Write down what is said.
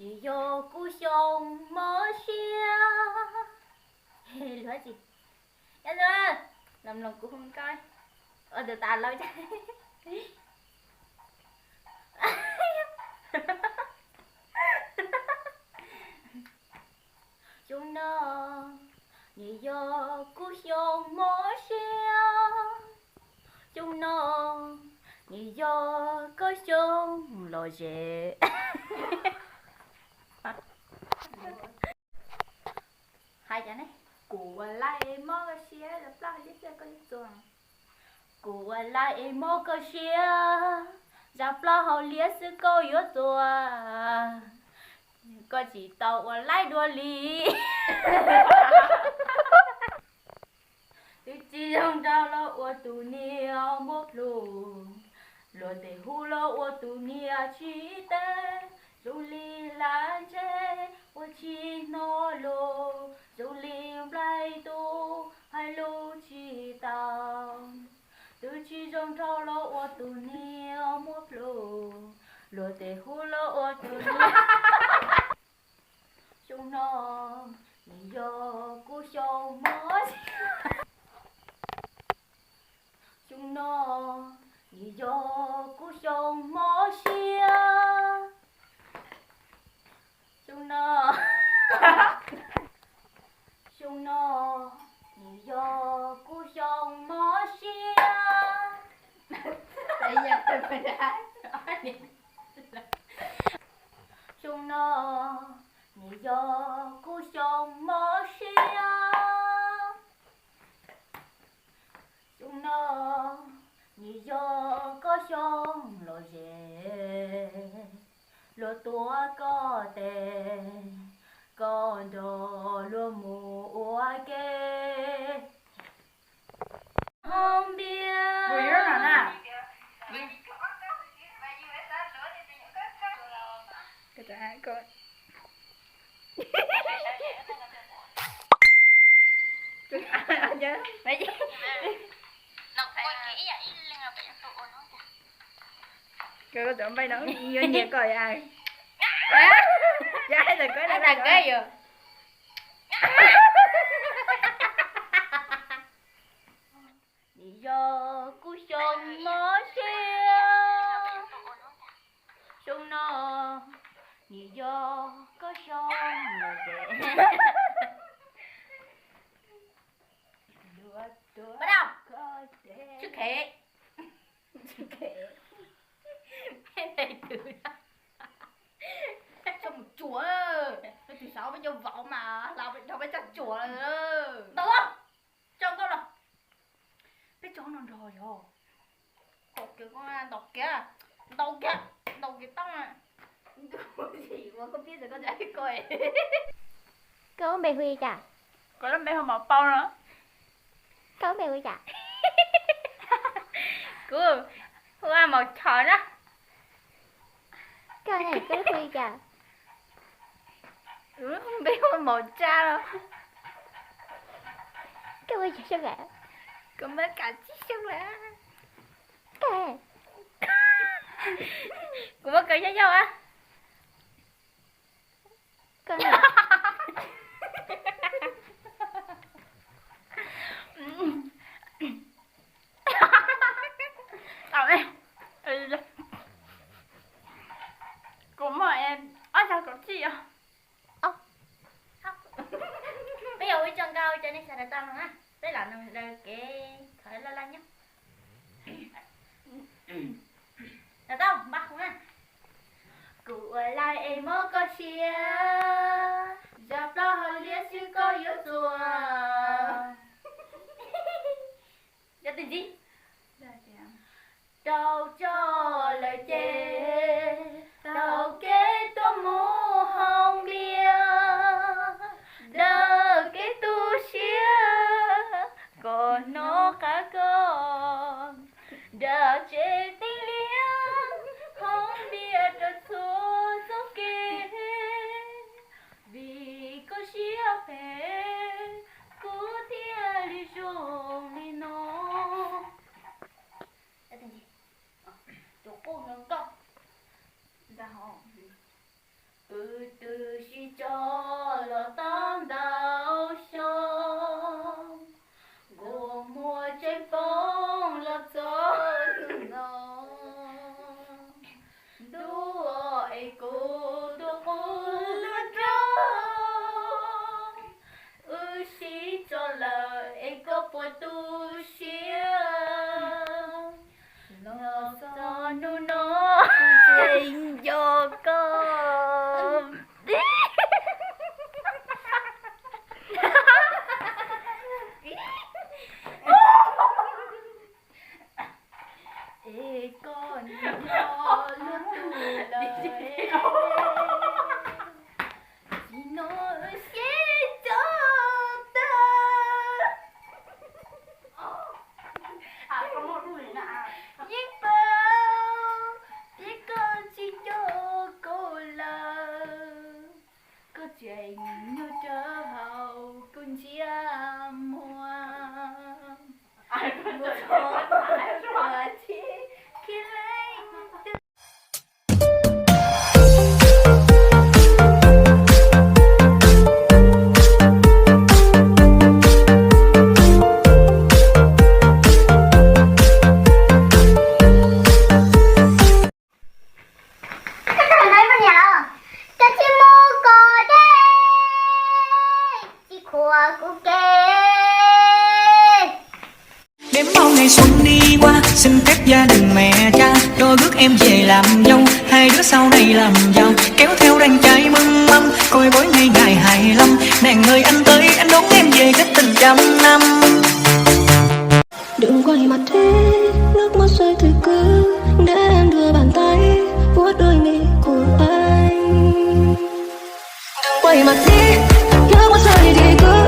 你有故乡莫xia. Lúa gì? Dạ rồi, làm lòng cũng không coi. Từ tàn lâu chắc. Chúng nó你有故乡莫xia. Chúng nó你有故乡落rễ. Hai chả này. Của lại mò cái xía là bao nhiêu giờ có chuồng. Của lại mò cái xía ra bao hậu liệt sự câu yếu chuồng. Có chỉ tàu ở lại đua lý. Từ chỉ trong trao lo ở tù nia một lù. Lùa tề hù lo ở tù nia chỉ tê. Dù li lan chê ở chi nô lô. Dù li lại tu hai lô chi tàu. Từ chỉ trong trao lo ở tù nia một lù. Lùa tề hù lo ở tù nia. Chúng nó nhìn vô cú sông mất. Chúng nó nhìn vô cú sông mất xia. Chúng nó chúng nó nhìn vô cú sông mất xia. Tại giờ tôi phải đã chúng nó你有故乡莫xia. Chúng nó你有故乡落rễ. Lúa tua có tề. Con đồ lúa mùa kê. Không biết. Vừa nhớ là nè. Cái trả coi. Anh nhớ mấy gì cái có tưởng bay nắng như nhiệt coi ai giá rồi cái này là cái gì你有故乡莫xia. Chúng nó你有故乡莫xia. Bắt đầu. Trước khệ. Trước khệ. Cái này từ trong một chúa. Nó từ 6 với dâu võ mà. Làm nó phải chắc chúa rồi. Đâu không? Trong câu nào? Biết chỗ nào rồi hả? Cột kìa con đọc kìa. Đầu kìa. Đầu kìa tông à. Gì mà không biết rồi con dạy coi. Có bé Huy chả? có lắm bé không màu bao nữa Có bé Huy chả? Cứ hoa màu tròn á. Có này có Huy chả? Không biết hoa màu cha đâu. Cái Huy chả sao vậy? Có mấy cả chiếc xương lá. Cái Cũng có cười với nhau á. Con này Tao đây. Cũng mà em. Ôi sao có gì à? Ốc. Bây giờ đi chân cao cho nên sẽ là tao nữa ha. Đấy là cái thời la la nhá. Là tao bắt không ha. Cụ lại em mơ có xia. Giáp đó hơi liết chứ có yếu chùa. Dạ tình gì? Đâu cho lời chê. Đâu kế tôi mua không bia. Đờ kế tu xia. Còn nó cả con. Đờ chê tình liêng. Không biết được thua dấu kê. Vì có xia phê. Cú thia lý rung lý nó. Dạ tình gì? Chỗ cô nâng con. cô tôi luôn trong xí cho lời em có bộ tu xía nó cho nó Trình cho con. ê con nhỏ luôn tu lời nó sẽ cho ta có một đuổi nè nhưng bao chỉ con chỉ cho cô là có chuyện nó trở hậu con chia hoa một hoa chỉ khi lấy đếm bao ngày xuân đi qua, xin phép gia đình mẹ cha đôi bước em về làm dâu, hai đứa sau này làm giàu, kéo theo đàn trai mừng mâm, coi bối ngày ngày 25. Nàng ơi anh tới, anh đón em về cách tình trăm năm. Đừng quay mặt thế, nước mắt rơi từ cứ để em đưa bàn tay vuốt đôi mi của anh. Đừng quay mặt đi, nước mắt rơi thì cứ